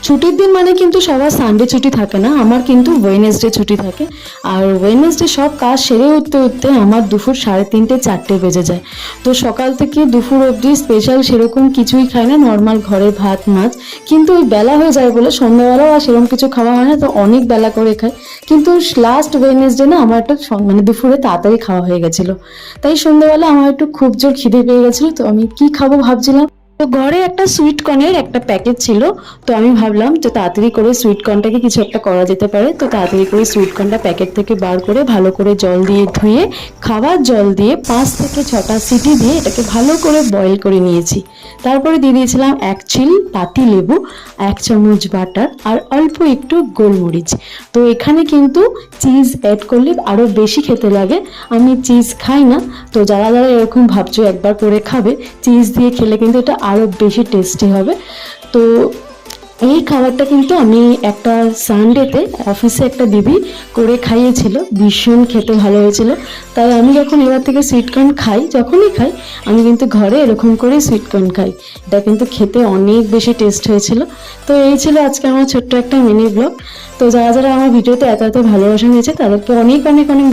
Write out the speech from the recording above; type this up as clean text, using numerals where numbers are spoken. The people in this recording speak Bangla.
ছুটির দিন মানে কিন্তু সবার সানডে ছুটি থাকে না, আমার কিন্তু ওয়েডনেসডে ছুটি থাকে। আর ওয়েডনেসডে সব কাজ সেরে উঠতে উঠতে আমার দুপুর 3:30 4টে বেজে যায়। তো সকাল থেকে দুপুর অবধি স্পেশাল সেরকম কিছুই খাই না, নর্মাল ঘরে ভাত মাছ। কিন্তু ওই বেলা হয়ে যায় বলে সন্ধ্যাবেলাও আর সেরকম কিছু খাওয়া হয় না, তো অনেক বেলা করে খাই। কিন্তু লাস্ট ওয়েডনেসডে না আমার একটু মানে দুপুরে তাড়াতাড়ি খাওয়া হয়ে গেছিলো, তাই সন্ধ্যাবেলা আমার একটু খুব জোর খিদে পেয়ে গেছিলো। তো আমি কি খাবো ভাবছিলাম, তো ঘরে একটা সুইট কর্নের একটা প্যাকেট ছিল। তো আমি ভাবলাম যে তাড়াতাড়ি করে সুইট কর্নটাকে কিছু একটা করা যেতে পারে। তো তাড়াতাড়ি করে সুইট কর্নটা প্যাকেট থেকে বার করে ভালো করে জল দিয়ে ধুয়ে খাবার জল দিয়ে 5 থেকে 6টা সিটি দিয়ে এটাকে ভালো করে বয়েল করে নিয়েছি। তারপরে দিয়ে দিয়েছিলাম 1 চিল পাতি লেবু, 1 চামচ বাটার আর অল্প একটু গোলমরিচ। তো এখানে কিন্তু চিজ অ্যাড করলে আরও বেশি খেতে লাগে। আমি চিজ খাই না, তো যারা যারা এরকম ভাবছো একবার করে খাবে, চিজ দিয়ে খেলে কিন্তু এটা আরও বেশি টেস্টি হবে। তো এই খাবারটা কিন্তু আমি একটা সানডেতে অফিসে একটা দিদি করে খাইয়েছিল, ভীষণ খেতে ভালো হয়েছিল। তাই আমি যখন এবার থেকে সুইটকর্ন খাই, যখনই খাই আমি কিন্তু ঘরে এরকম করে সুইটকর্ন খাই। এটা কিন্তু খেতে অনেক বেশি টেস্ট হয়েছিল। তো এই ছিল আজকে আমার ছোট্ট একটা মিনি ব্লগ। তো যারা যারা আমার ভিডিওতে এত এত ভালোবাসা নিয়েছে তাদেরকে অনেক অনেক অনেক